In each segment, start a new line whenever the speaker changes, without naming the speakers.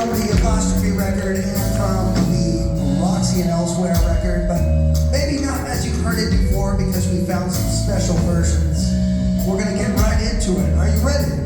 from the Apostrophe record and from the Roxy and Elsewhere record, but maybe not as you've heard it before because we found some special versions. We're gonna get right into it. Are you ready?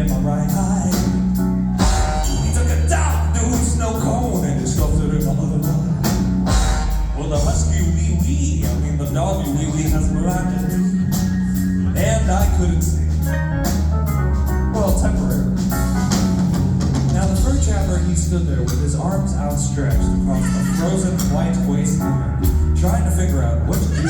in my right eye. He took a dark new snow cone and he stuffed it in my other eye. Well, the husky wee-wee, I mean the doggy wee-wee has blinded me. And I couldn't see. Well, temporarily. Now the fur trapper, he stood there with his arms outstretched across the frozen white wasteland, trying to figure out what to do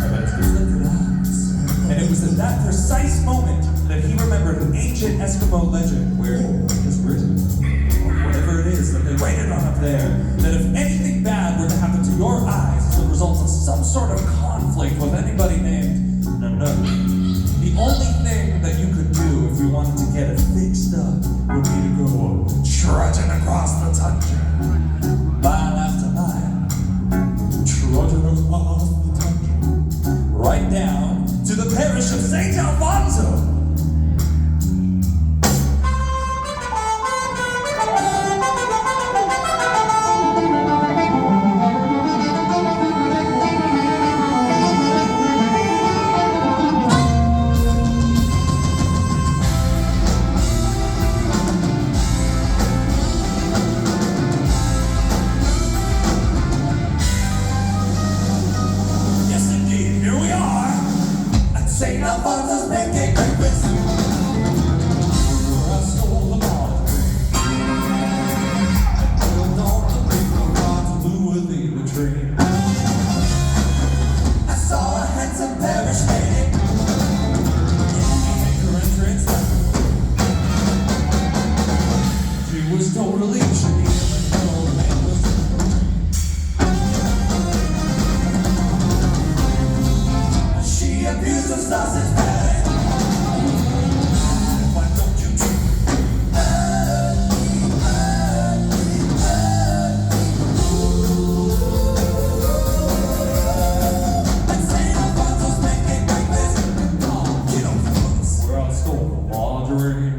about his conflicted eyes. And it was at that precise moment that he remembered an ancient Eskimo legend where it was written, or whatever it is that they waited on up there, that if anything bad were to happen to your eyes as a result of some sort of conflict with anybody named Nanook, the only thing that you could do if you wanted to get it fixed up would be to go trudging across the tundra, mile after mile, trudging across the tundra, right down to the parish of St. Alfonso. St. Alfonso's Pancake breakfast. Where I stole the margarine. I pulled on the paper rods, flew within the tree. I saw a handsome parish lady make her entrance. She was totally shady, and the old man was abuse of sausage patty. Why don't you treat and St. Alfonso's Pancake breakfast? Oh, get on the bus. Where I stole the margarine.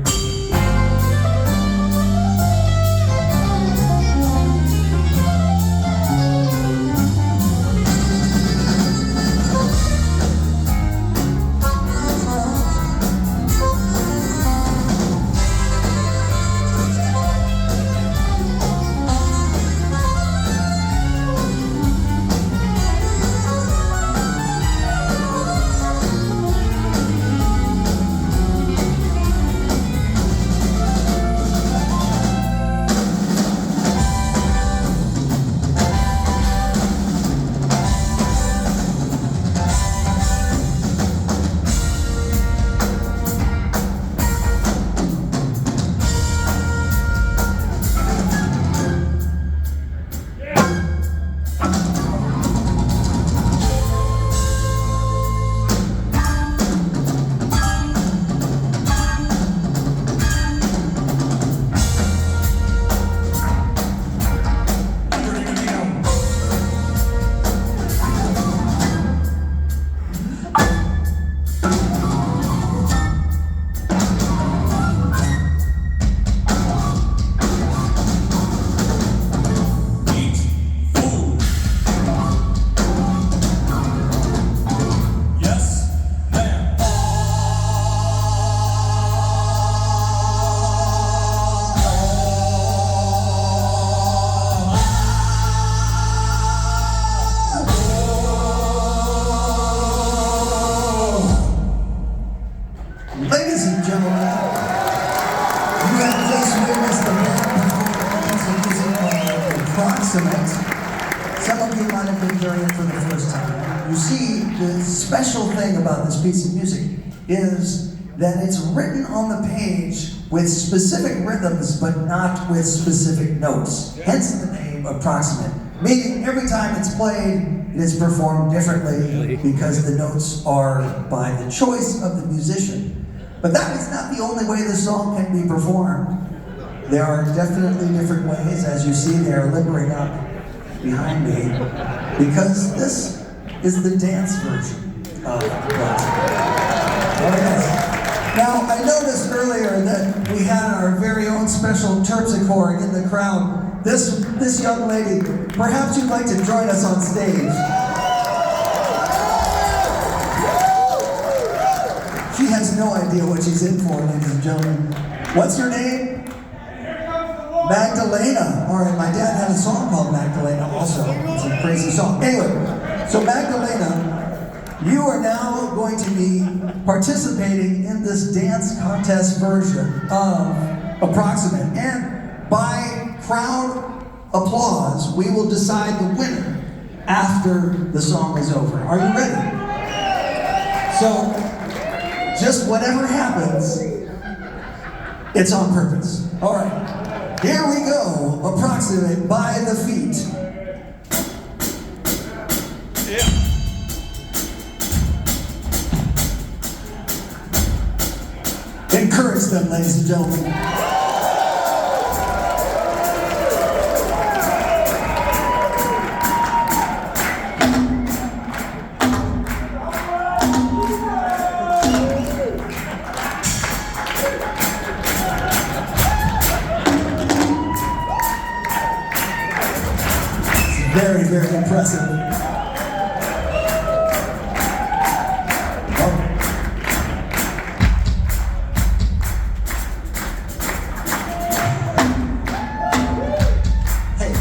Approximate. Some of you might have been hearing it for the first time. You see, the special thing about this piece of music is that it's written on the page with specific rhythms, but not with specific notes. Hence the name Approximate. Meaning every time it's played, it is performed differently because the notes are by the choice of the musician. But that is not the only way the song can be performed. There are definitely different ways, as you see they're limbering up behind me, because this is the dance version of Approximate. Oh yes. Now, I noticed earlier that we had our very own special terpsichore in the crowd. This young lady, perhaps you'd like to join us on stage. She has no idea what she's in for, ladies and gentlemen. What's your name? Magdalena. All right, my dad had a song called Magdalena also. It's a crazy song. Anyway, so Magdalena, you are now going to be participating in this dance contest version of Approximate. And by crowd applause, we will decide the winner after the song is over. Are you ready? So, just whatever happens, it's on purpose. All right, here we go. Approximate by the feet. Yeah. Encourage them, ladies and gentlemen. Very, very impressive. Oh. Hey.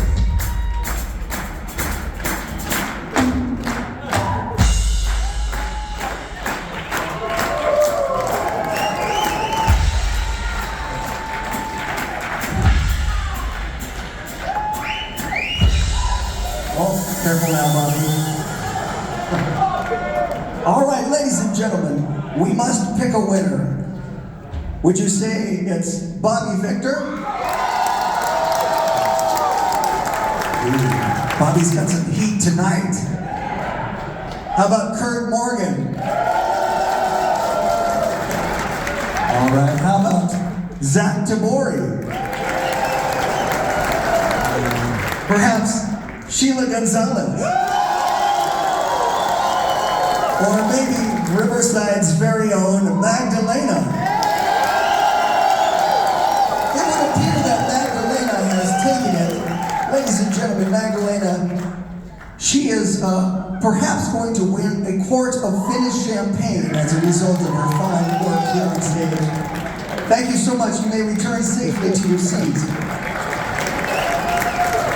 Oh, careful now, Bobby. All right, ladies and gentlemen, we must pick a winner. Would you say it's Bobby Victor? Ooh, Bobby's got some heat tonight. How about Kurt Morgan? All right, how about Zach Tabori? Perhaps Sheila Gonzalez. Or maybe Riverside's very own Magdalena. It would appear that Magdalena has taken it. Ladies and gentlemen, Magdalena, she is perhaps going to win a quart of Finnish champagne as a result of her fine work here on stage. Thank you so much. You may return safely to your seats.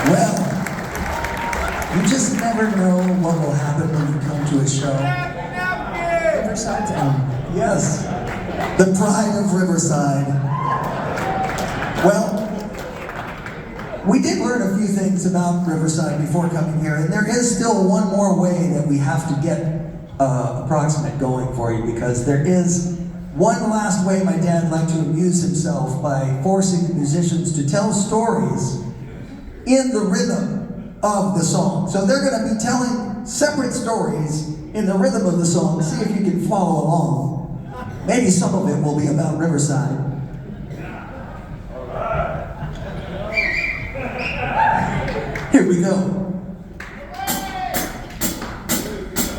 Well, you just never know what will happen when you come to a show. Riverside Town. Yes, the pride of Riverside. Well, we did learn a few things about Riverside before coming here, and there is still one more way that we have to get Approximate going for you, because there is one last way my dad liked to amuse himself by forcing the musicians to tell stories in the rhythm of the song. So they're going to be telling separate stories in the rhythm of the song. See if you can follow along. Maybe some of it will be about Riverside. Here we go.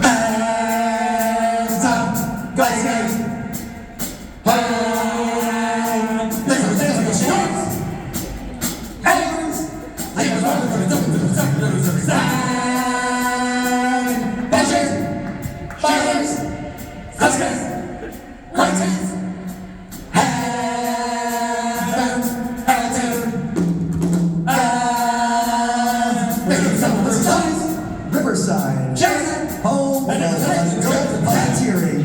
Hands up, guys. Riverside, home of volunteering.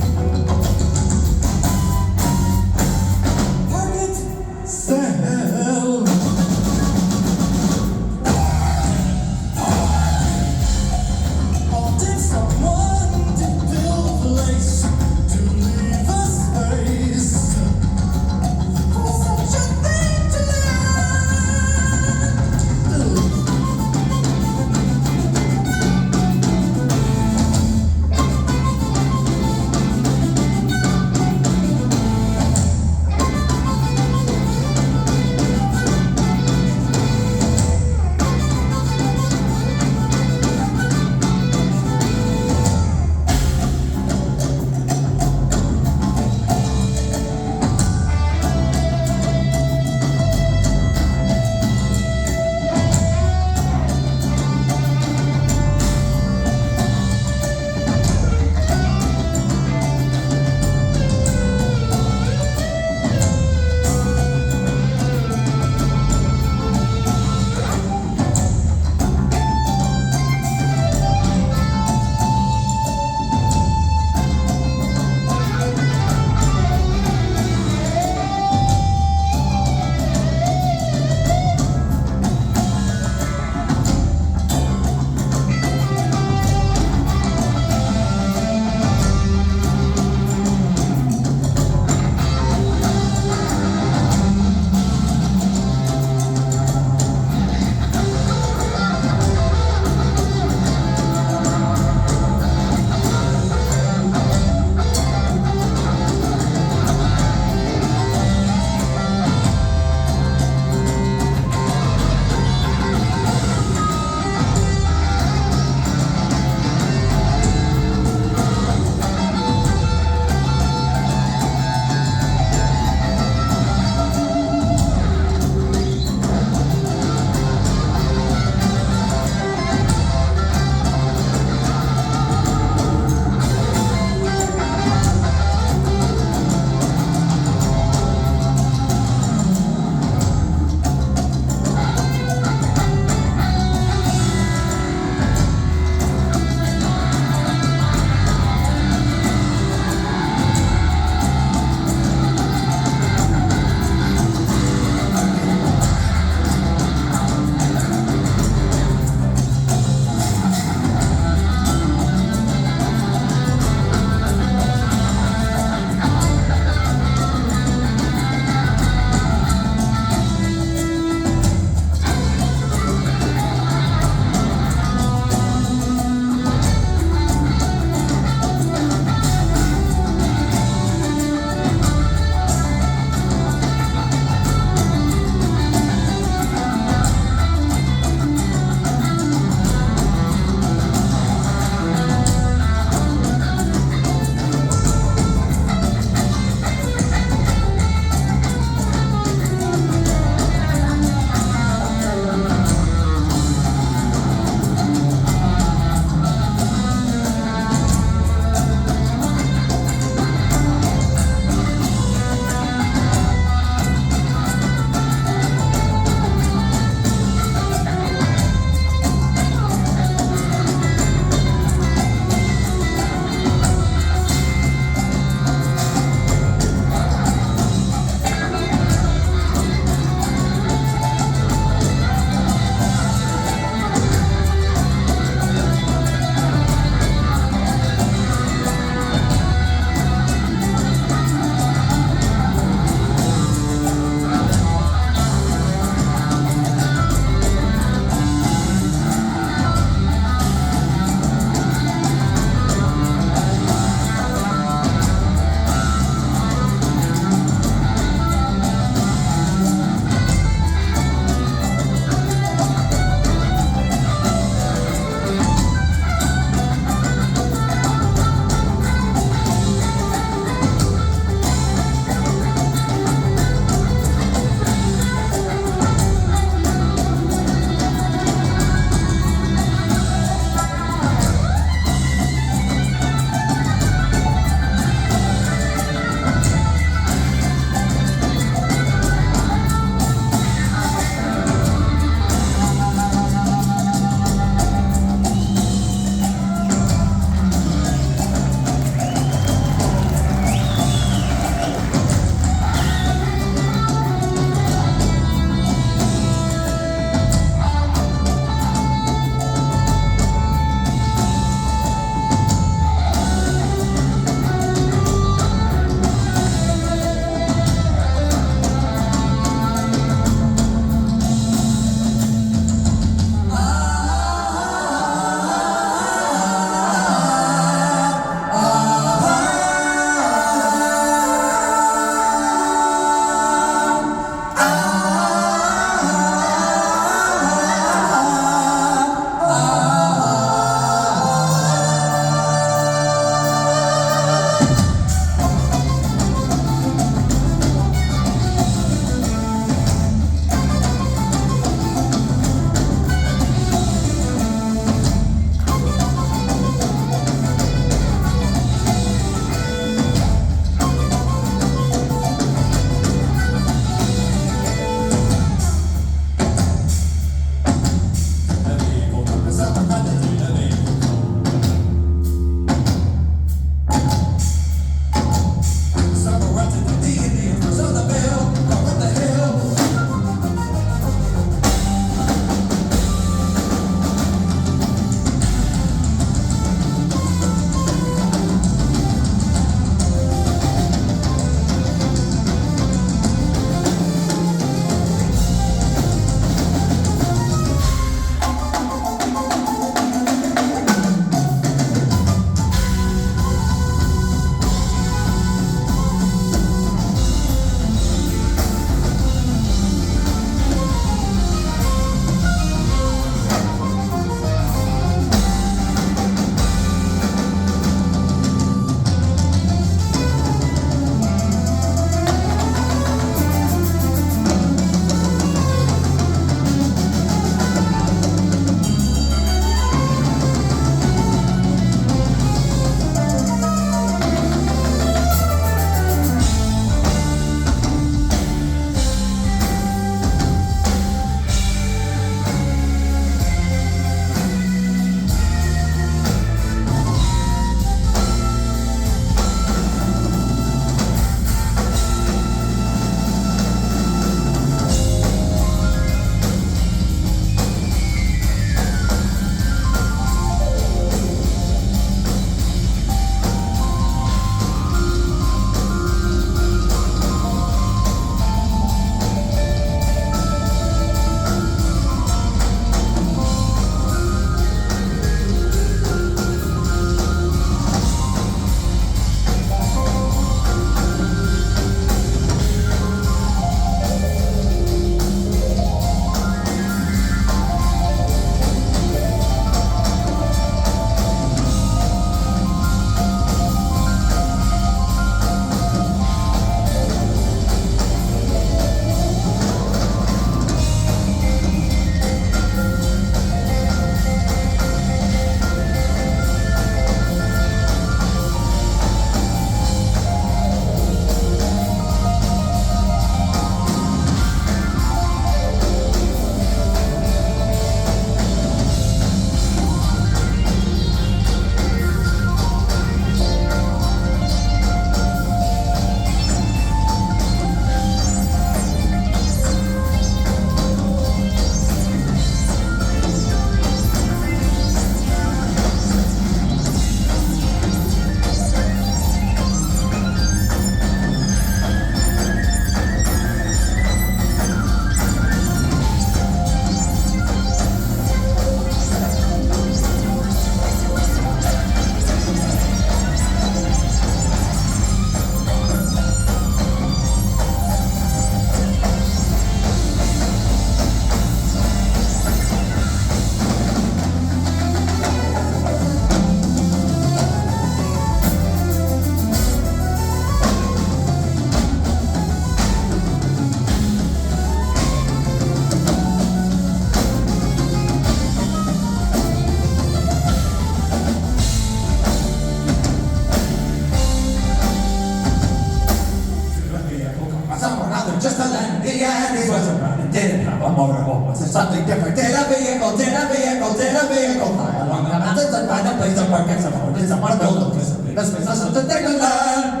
the end, he was around and didn't have a motorhome. Was it something different? Did a vehicle, did a vehicle, did a vehicle fly along the mountains and find a place to park and some road? Did someone build a place to live? This place has something they can learn.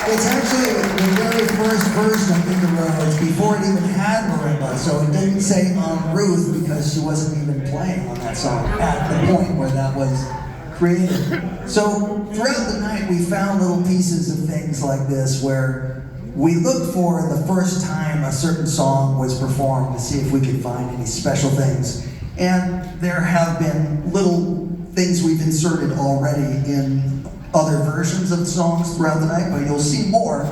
It's actually the very first version of Inca Roads before it even had marimba, so it didn't say on Ruth because she wasn't even playing on that song at the point where that was created. So throughout the night we found little pieces of things like this where we looked for the first time a certain song was performed to see if we could find any special things. And there have been little things we've inserted already in other versions of songs throughout the night, but you'll see more,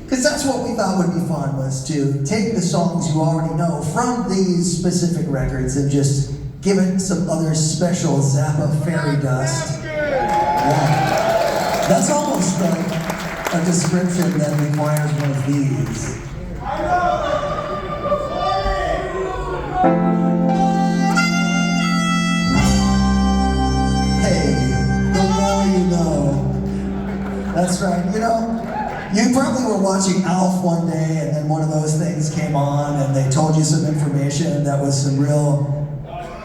because that's what we thought would be fun, was to take the songs you already know from these specific records and just give it some other special Zappa fairy dust. Yeah. That's almost like a description that requires one of these. Hey, the more you know. That's right. You know, you probably were watching Alf one day and then one of those things came on and they told you some information that was some real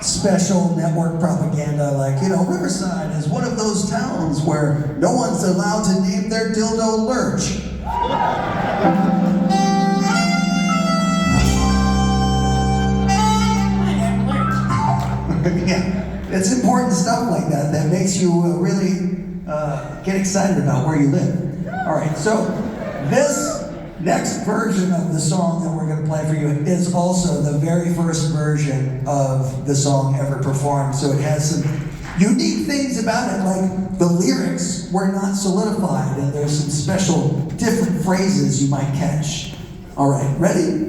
special network propaganda, like, you know, Riverside is one of those towns where no one's allowed to name their dildo Lurch. Yeah, it's important stuff like that that makes you really get excited about where you live. All right, so this next version of the song that we're going to play for you is also the very first version of the song ever performed. So it has some unique things about it, like the lyrics were not solidified, and there's some special different phrases you might catch. All right, ready?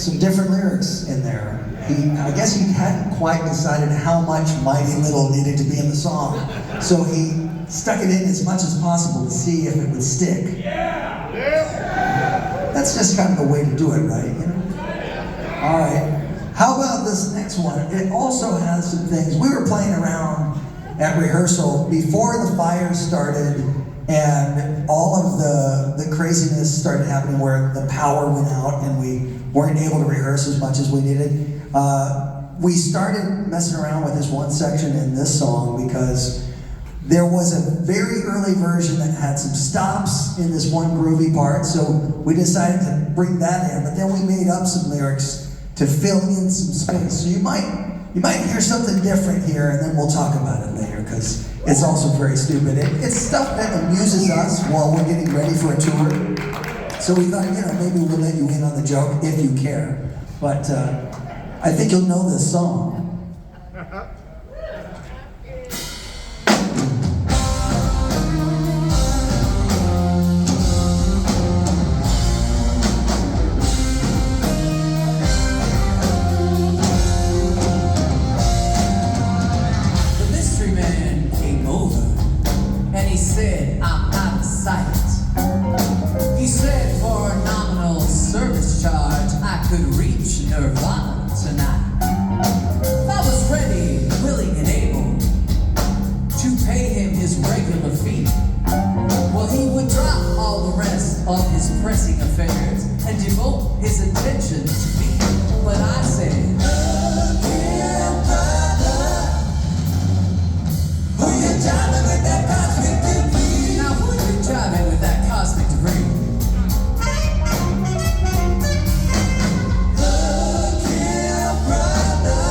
some different lyrics in there. I guess he hadn't quite decided how much Mighty Little needed to be in the song, so he stuck it in as much as possible to see if it would stick. Yeah. That's just kind of the way to do it, right? You know? All right. How about this next one? It also has some things. We were playing around at rehearsal before the fire started, and all of the craziness started happening where the power went out and we weren't able to rehearse as much as we needed. We started messing around with this one section in this song because there was a very early version that had some stops in this one groovy part, so we decided to bring that in, but then we made up some lyrics to fill in some space. So you might hear something different here, and then we'll talk about it later, because it's also very stupid. It's stuff that amuses us while we're getting ready for a tour. So we thought, maybe we'll let you in on the joke if you care. But I think you'll know this song.
Said, I'm out of sight. He said for a nominal service charge, I could reach Nirvana tonight. If I was ready, willing and able to pay him his regular fee, well, he would drop all the rest of his pressing affairs and devote his attention to me. But I said, look here, brother, who you driving with that Casmik Debris? Now who you driving with that Casmik Debris? Look here, brother,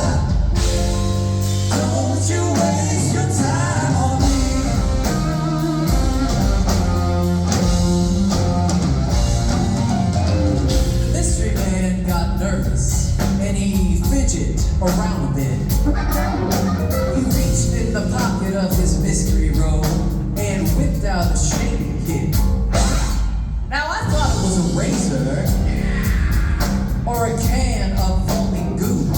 don't you waste your time on me. The mystery man got nervous and he fidgeted around a bit. He reached in the pocket of his mystery robe and whipped out a shaving kit. Now I thought it was a razor or a can of foaming goo.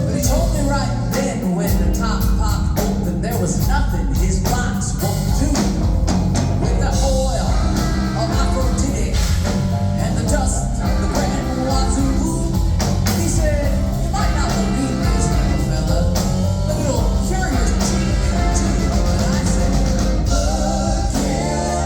But he told me right then when the top popped open there was nothing his box won't do. With the oil of Aphrodite and the dust, the brand new Wazoo, he said, you might not believe this, little fella, but it'll cure your teeth too. And I said, look here,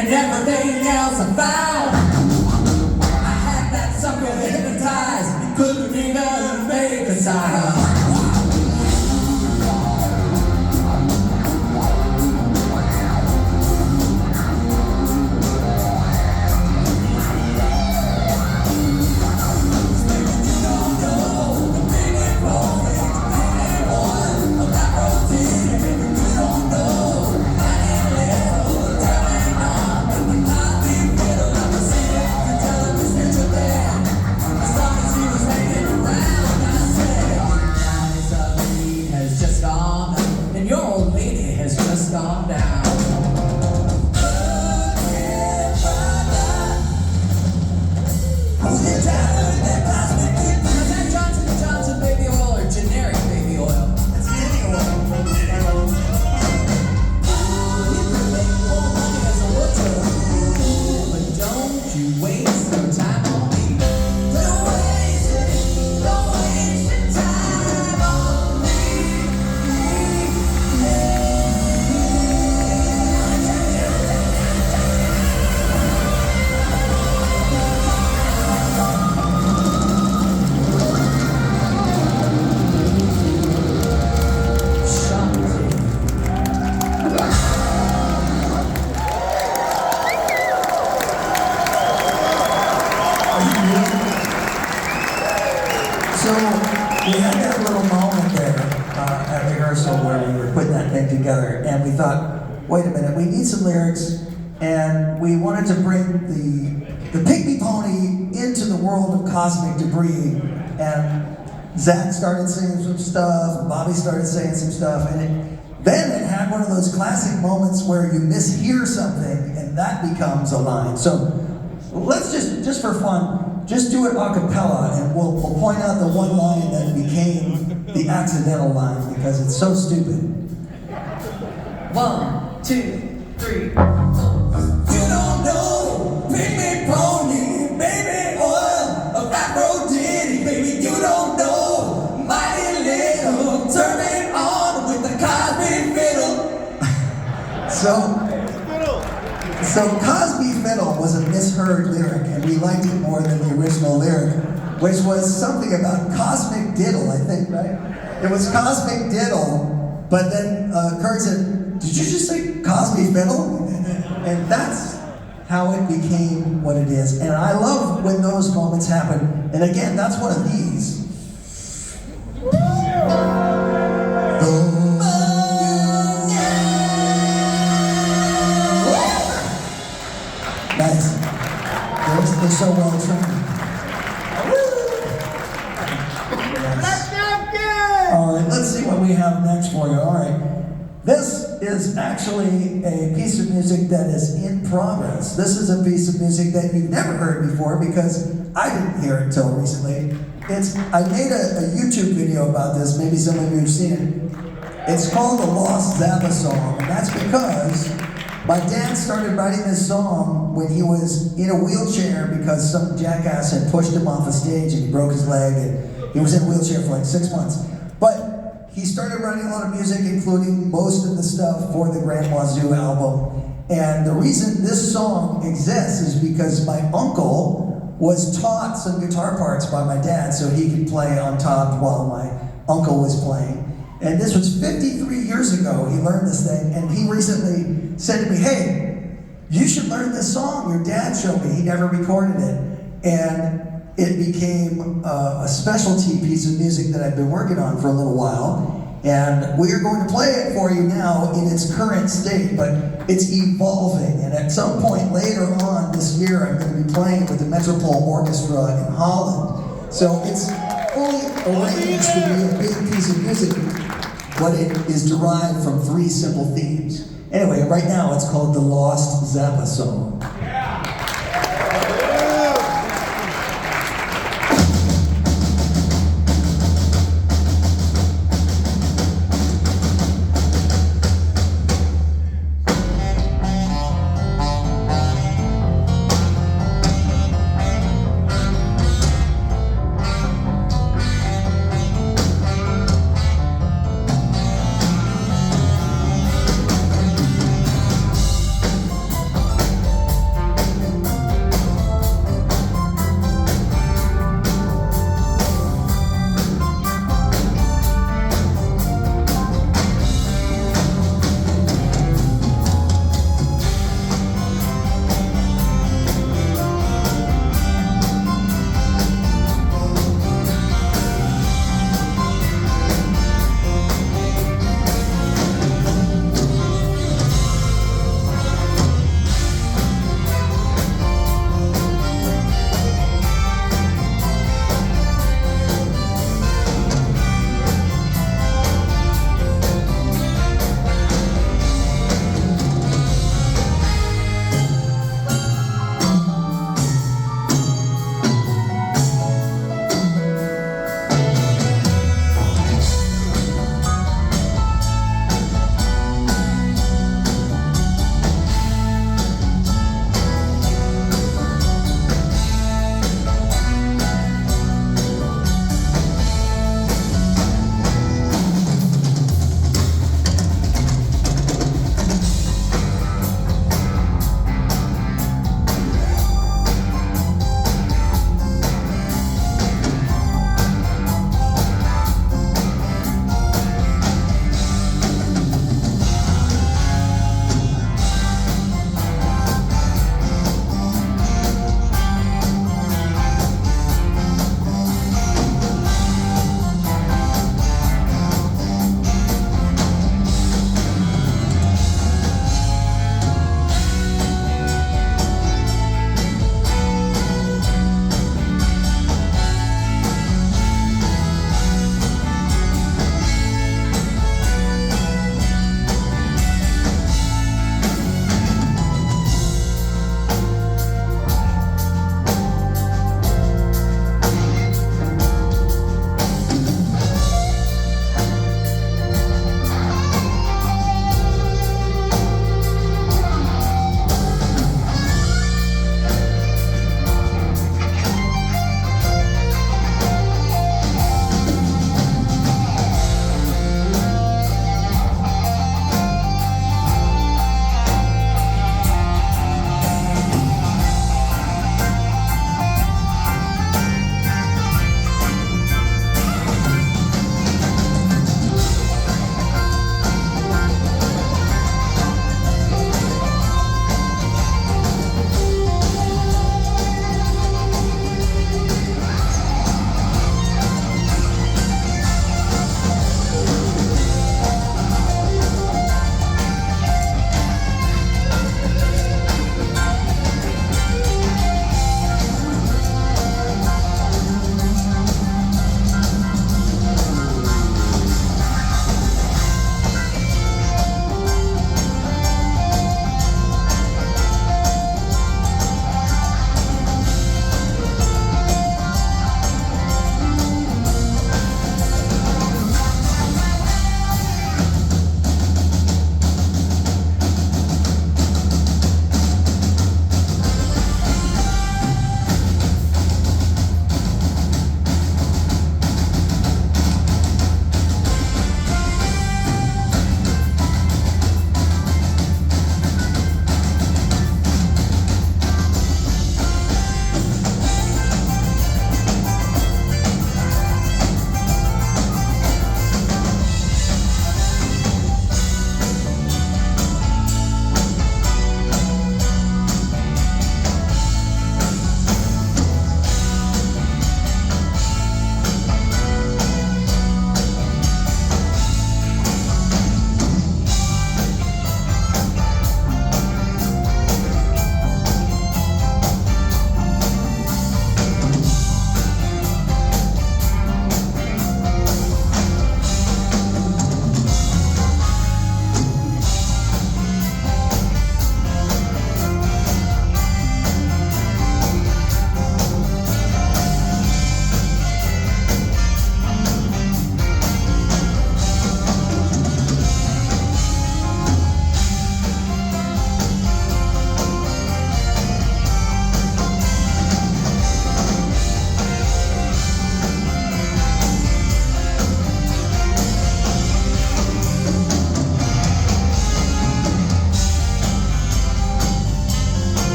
and everything else I found. I had that sucker hypnotized, he couldn't even make a sound. Gone down. Is that Johnson & Johnson baby oil or generic baby oil?
It's baby oil.
You can make more money as a butcher, but don't you waste your time on me. Don't waste your time on me.
So we had that little moment there at rehearsal where we were putting that thing together, and we thought, wait a minute, we need some lyrics, and we wanted to bring the pygmy pony into the world of Casmik Debris, and Zach started saying some stuff, and Bobby started saying some stuff, and then it had one of those classic moments where you mishear something, and that becomes a line. So let's just for fun, just do it a cappella, and we'll point out the one line that became the accidental line because it's so stupid.
1, 2, 3.
You don't know, pygmy pony, baby oil, a Afro ditty, baby. You don't know, mighty little, turn it on with the Cosby fiddle. So Cosby Fiddle was a misheard lyric, and we liked it more than the original lyric, which was something about Cosmic Diddle, I think, right? It was Cosmic Diddle, but then Kurt said, did you just say Cosby Fiddle? And that's how it became what it is. And I love when those moments happen. And again, that's one of these. Nice. They're so well trained. Yes. All right, let's see what we have next for you. All right. This is actually a piece of music that is in progress. This is a piece of music that you've never heard before because I didn't hear it till recently. I made a YouTube video about this. Maybe some of you have seen it. It's called the Lost Zappa song, and that's because my dad started writing this song when he was in a wheelchair because some jackass had pushed him off a stage and he broke his leg, and he was in a wheelchair for like 6 months. But he started writing a lot of music, including most of the stuff for the Grand Wazoo album. And the reason this song exists is because my uncle was taught some guitar parts by my dad so he could play on top while my uncle was playing. And this was 53 years ago, he learned this thing, and he recently said to me, hey, you should learn this song. Your dad showed me, he never recorded it. And it became a specialty piece of music that I've been working on for a little while. And we are going to play it for you now in its current state, but it's evolving. And at some point later on this year, I'm going to be playing with the Metropole Orchestra in Holland. So it's fully arranged to be a big piece of music, but it is derived from 3 simple themes. Anyway, right now it's called the Lost Zappa song.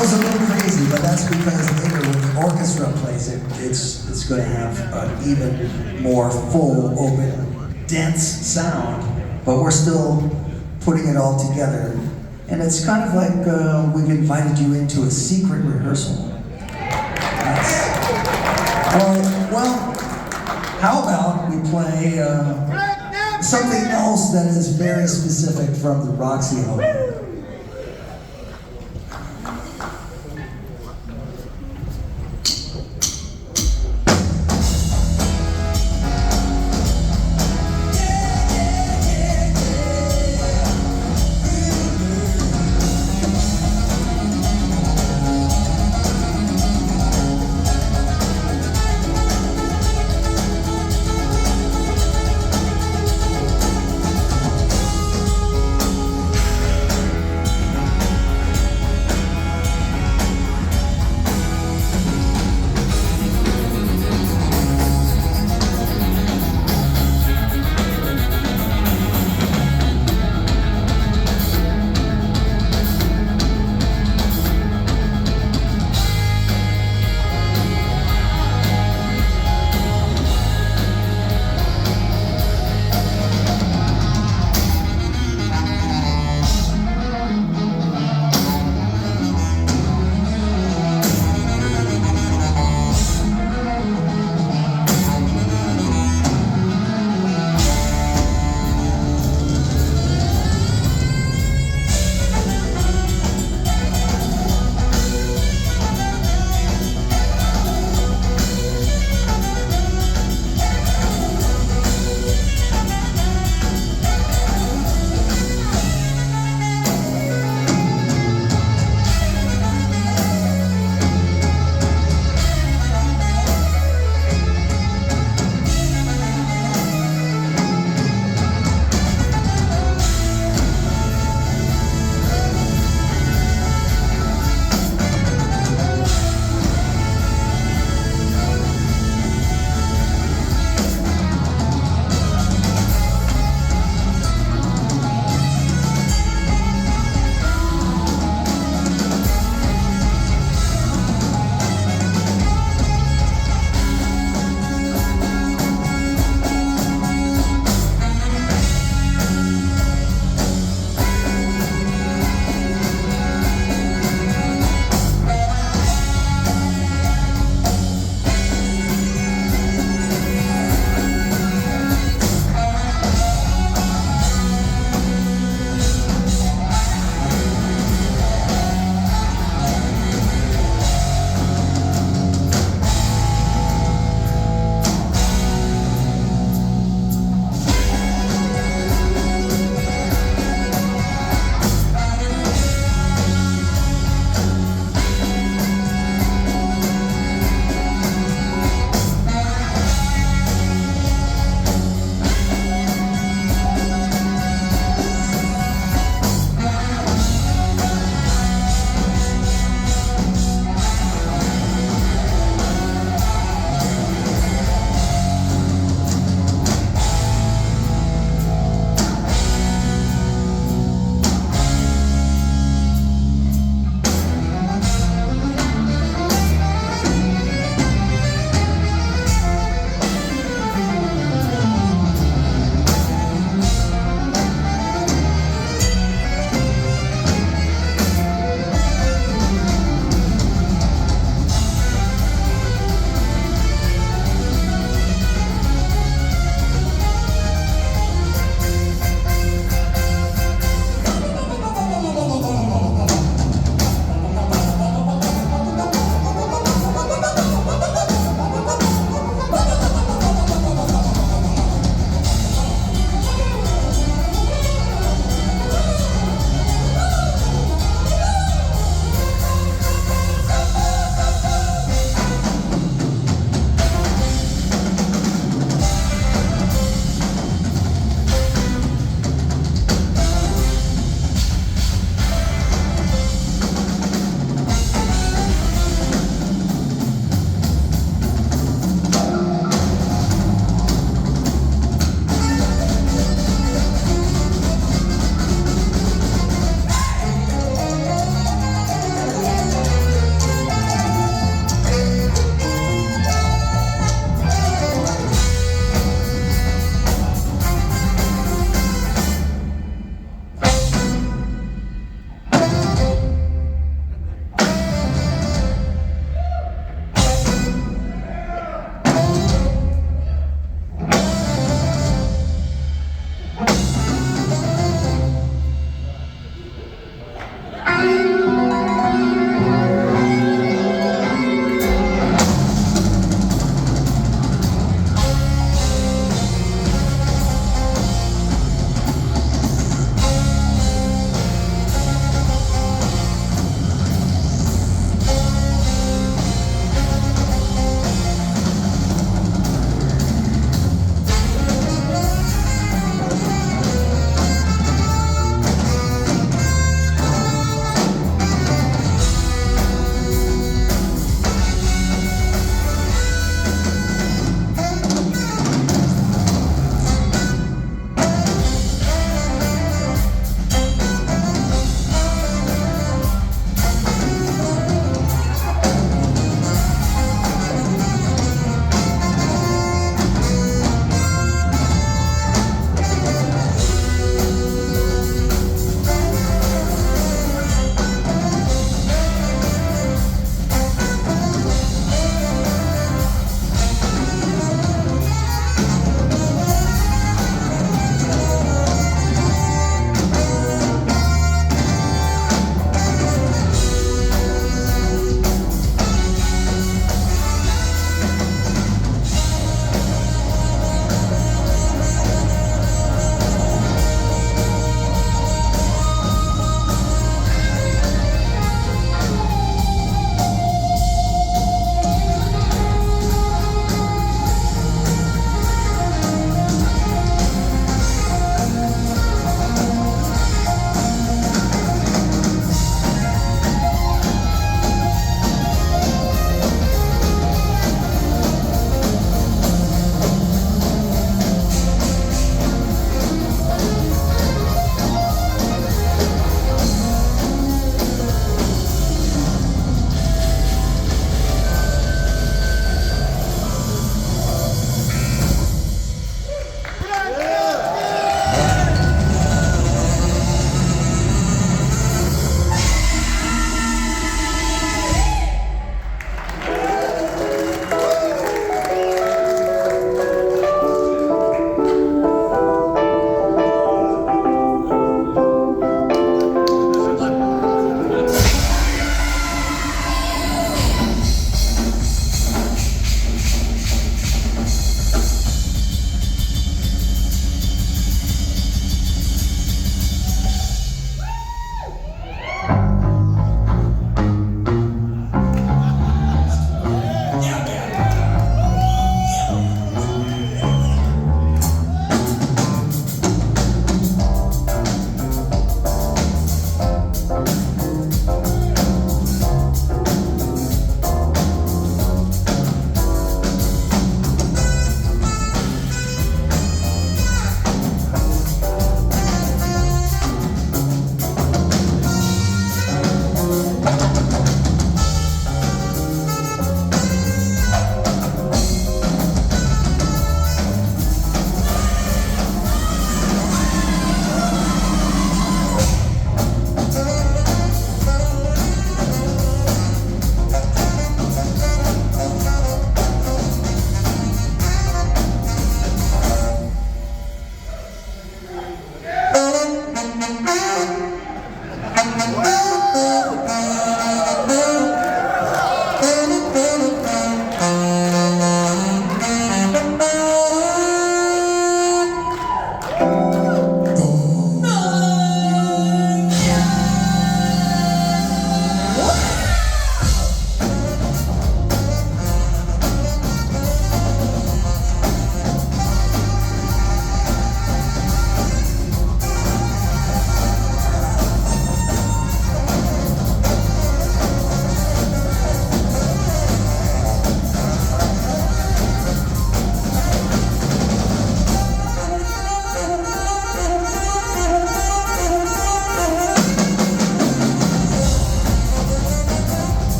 goes a little crazy, but that's because later when the orchestra plays it, it's going to have an even more full, open, dense sound, but we're still putting it all together. And it's kind of like we've invited you into a secret rehearsal. Yes. All right, well, how about we play something else that is very specific from the Roxy album.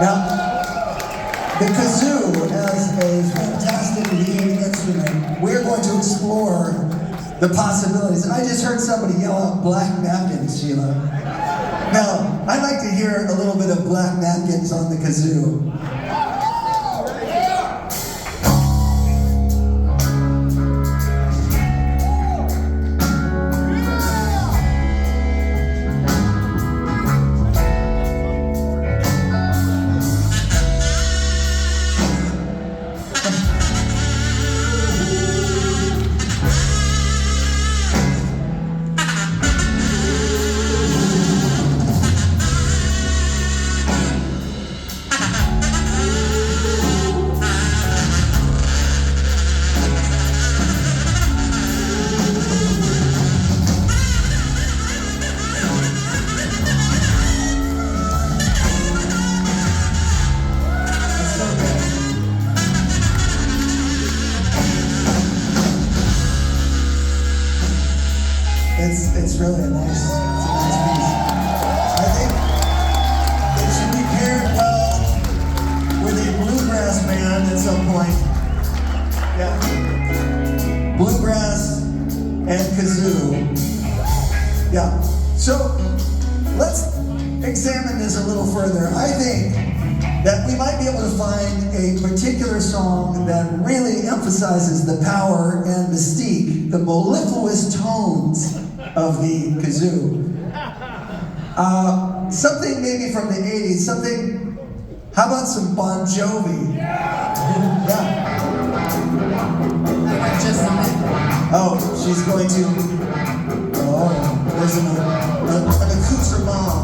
Now, the kazoo as a fantastic lead instrument, we're going to explore the possibilities. I just heard somebody yell out black napkins, Sheila. Now, I'd like to hear a little bit of black napkins on the kazoo. It's really a nice piece. I think it should be paired well with a bluegrass band at some point. Yeah. Bluegrass and kazoo. Yeah. So let's examine this a little further. I think that we might be able to find a particular song that really emphasizes the power and mystique, the mellifluous tones of the kazoo. Something maybe from the 80s, something, how about some Bon Jovi? Yeah.
Just a minute.
Oh, she's going to, there's an accoutrement.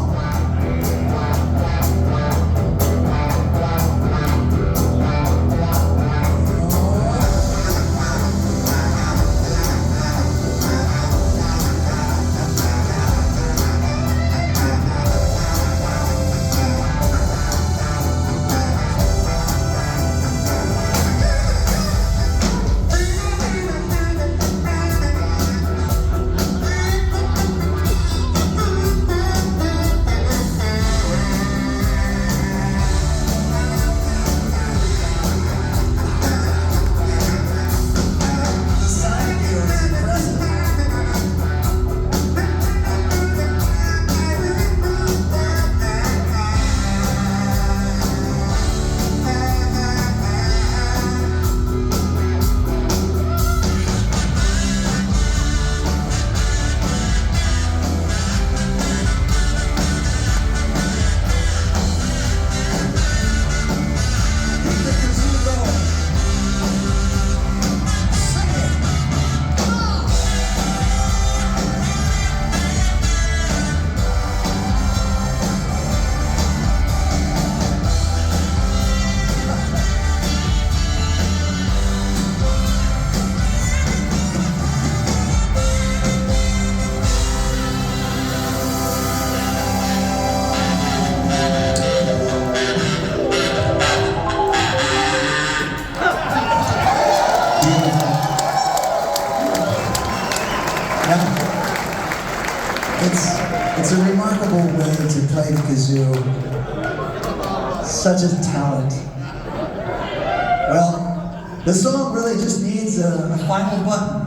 It's a remarkable way to play the kazoo. Such a talent. Well, the song really just needs a final button.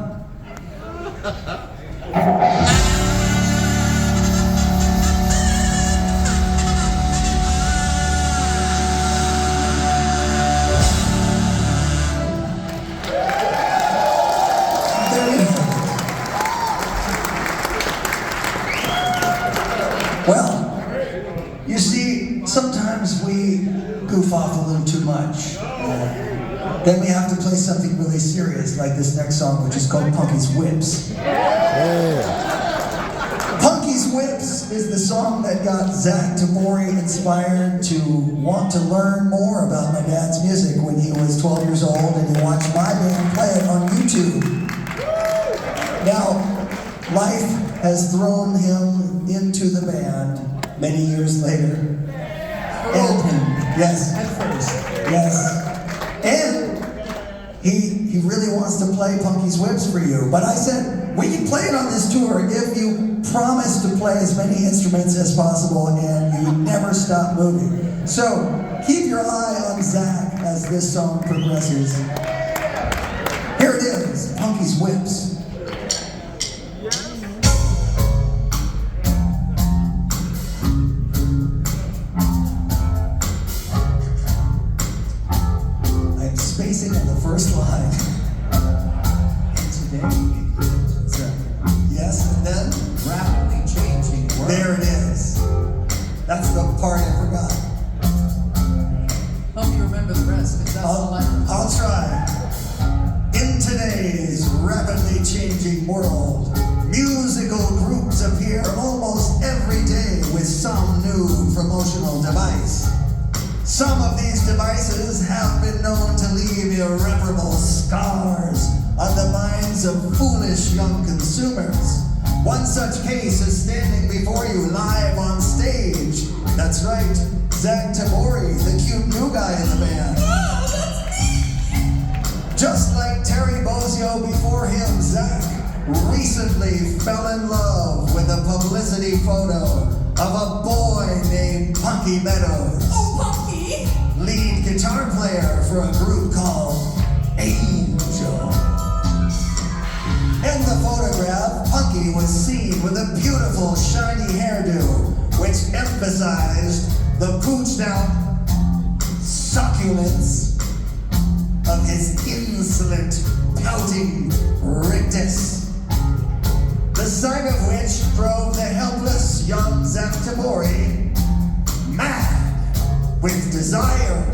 Well, you see, sometimes we goof off a little too much. Then we have to play something really serious, like this next song, which is called Punky's Whips. Punky's Whips is the song that got Zach Tamori inspired to want to learn more about my dad's music when he was 12 years old, and he watched my band play it on YouTube. Now, life has thrown him into the band many years later.
Hurled him.
Yes.
At first.
Yes. And he he really wants to play Punky's Whips for you. But I said, we can play it on this tour if you promise to play as many instruments as possible and you never stop moving. So keep your eye on Zach as this song progresses. Here it is, Punky's Whips. I'm spacing on the first line.
And today,
Yes, and then?
rapidly changing world.
There it is. That's the part I forgot.
Hope you remember the rest, because that's all I know.
I'll try. In today's rapidly changing world, musical groups appear almost every day with some new promotional device. Some of these devices have been known to leave irreparable scars on the minds of foolish young consumers. One such case is standing before you live on stage. That's right, Zach Tabori, the cute new guy in the band. Just like Terry Bozzio before him, Zach recently fell in love with a publicity photo of a boy named Punky Meadows.
Oh, Punky!
Lead guitar player for a group called Angel. In the photograph, Punky was seen with a beautiful shiny hairdo, which emphasized the pooched out succulence of his insolent, pouting rictus. The sight of which drove the helpless young Zach Tabori mad with desire.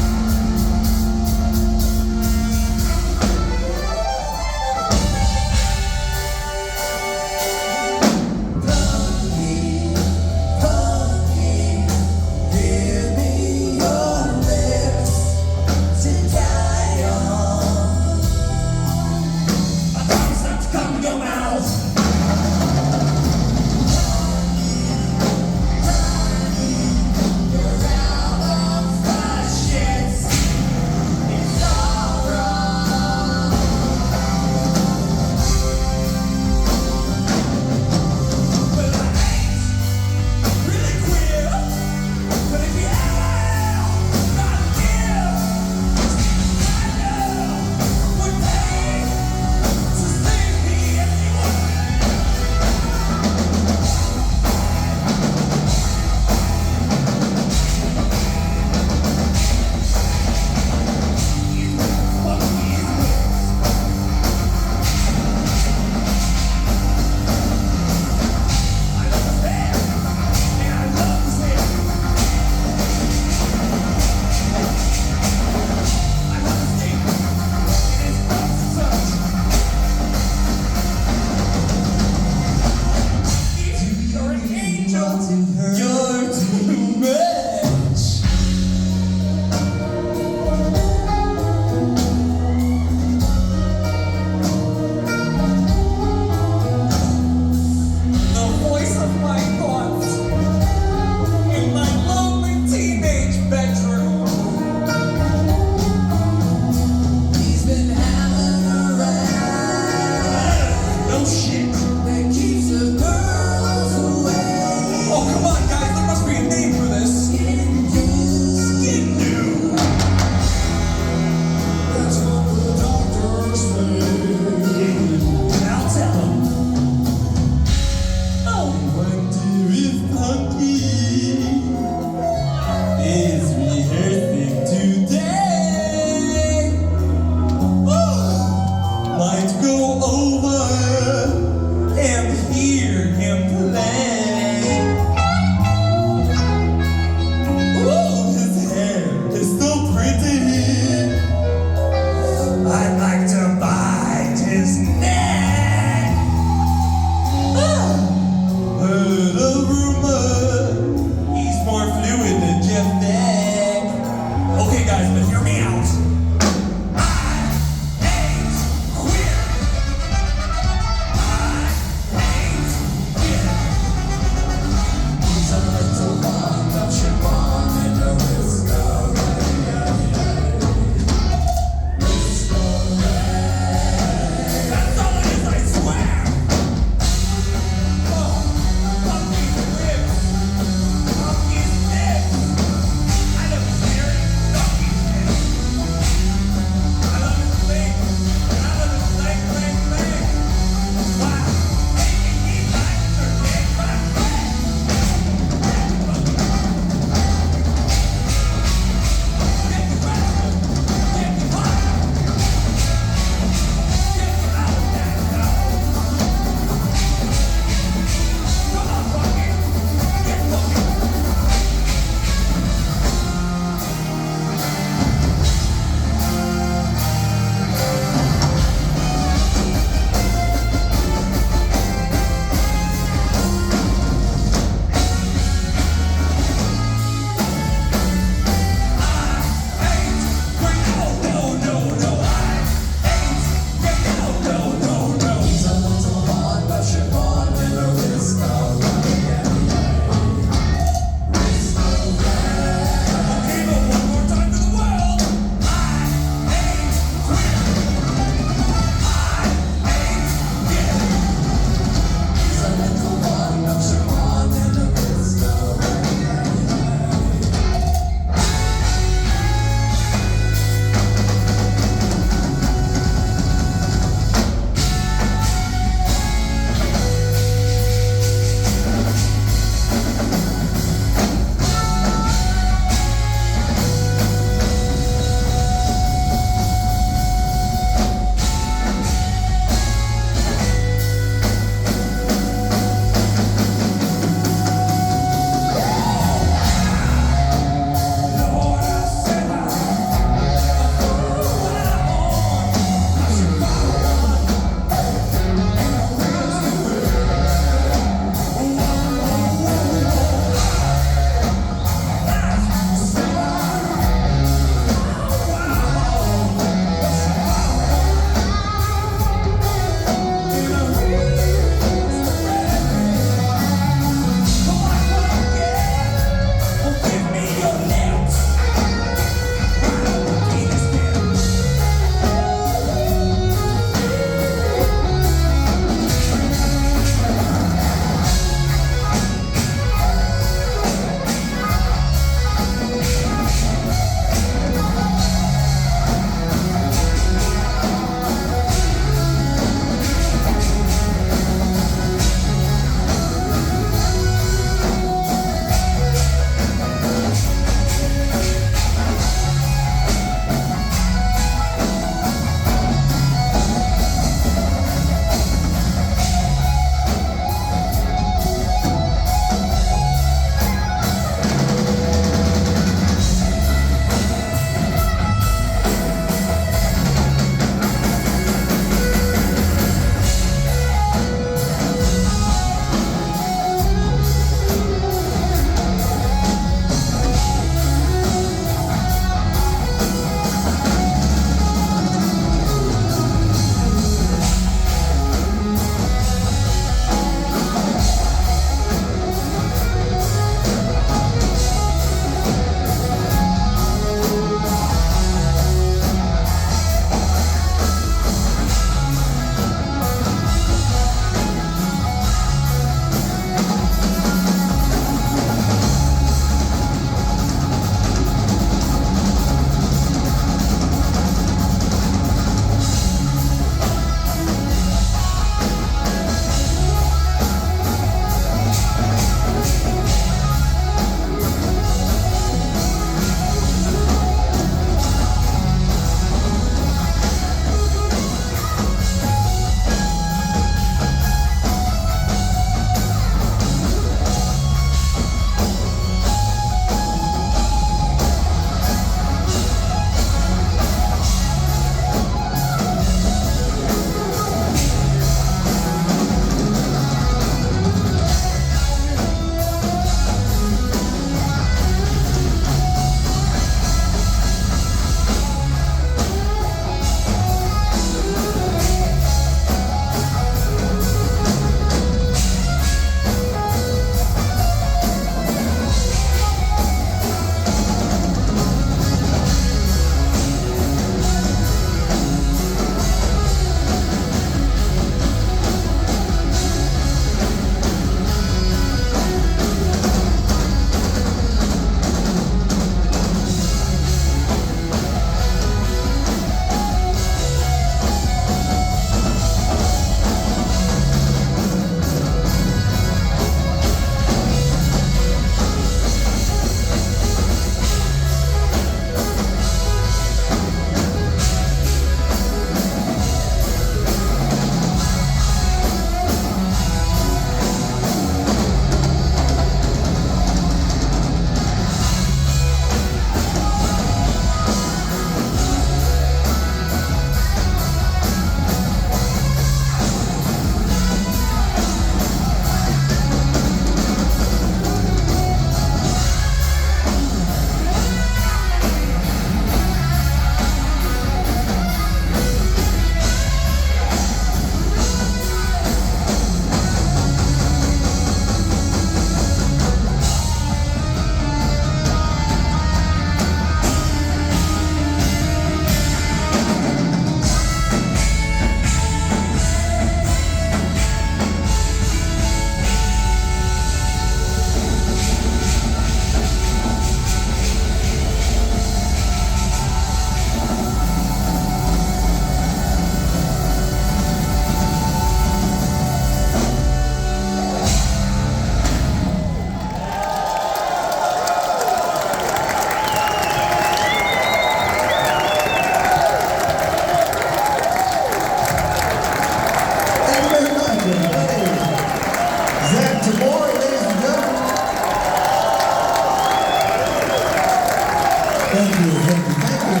Thank you, thank you, thank you.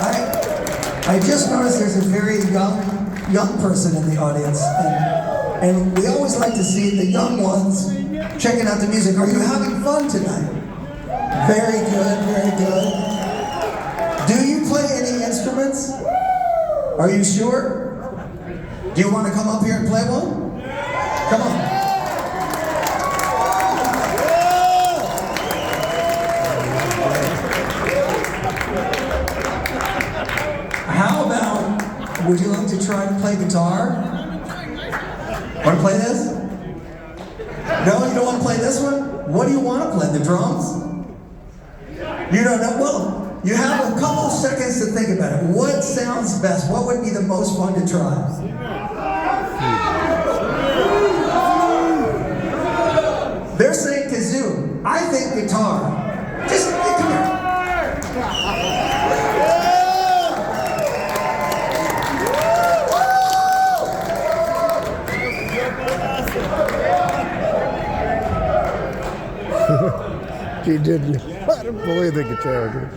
All right. I just noticed there's a very young person in the audience, and we always like to see the young ones checking out the music. Are you having fun tonight? Very good, very good. Do you play any instruments? Are you sure? Do you want to come up here and play one? Come on. How about, would you like to try to play guitar? Want to play this? No, you don't want to play this one? What do you want to play? The drums? You don't know? Well, you have a couple seconds to think about it. What sounds best? What would be the most fun to try? They're saying kazoo. I think guitar. Just come here.
She didn't. I don't believe the guitar.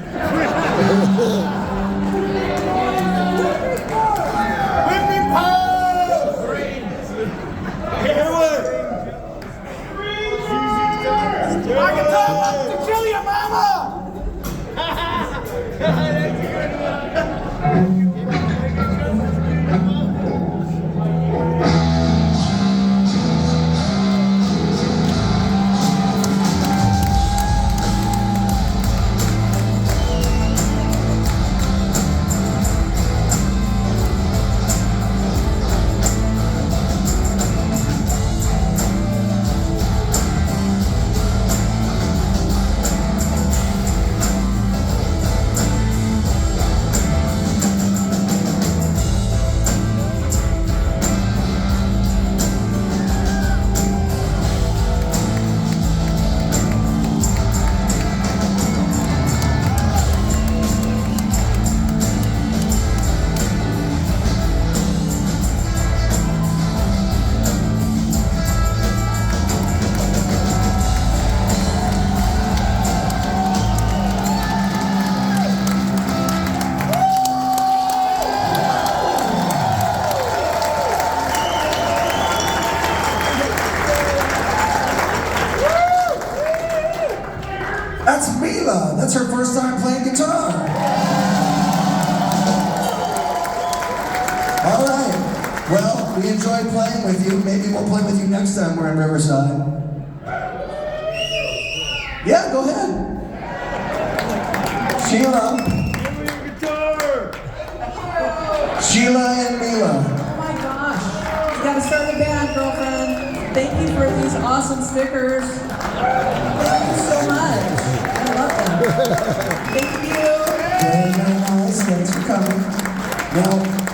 My guitar wants to kill your mama!
That's her first time playing guitar. All right. Well, we enjoyed playing with you. Maybe we'll play with you next time we're in Riverside. Yeah, go ahead. Sheila. Sheila and Mila.
Oh my gosh. You gotta start the band, girlfriend. Thank you for these awesome stickers. Thank you so much. I love them. Thank you.
Very, very nice. Thanks for coming. Now,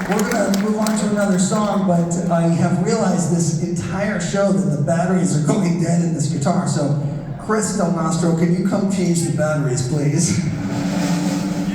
we're going to move on to another song, but I have realized this entire show that the batteries are going dead in this guitar. So, Chris Del Mastro, can you come change the batteries, please?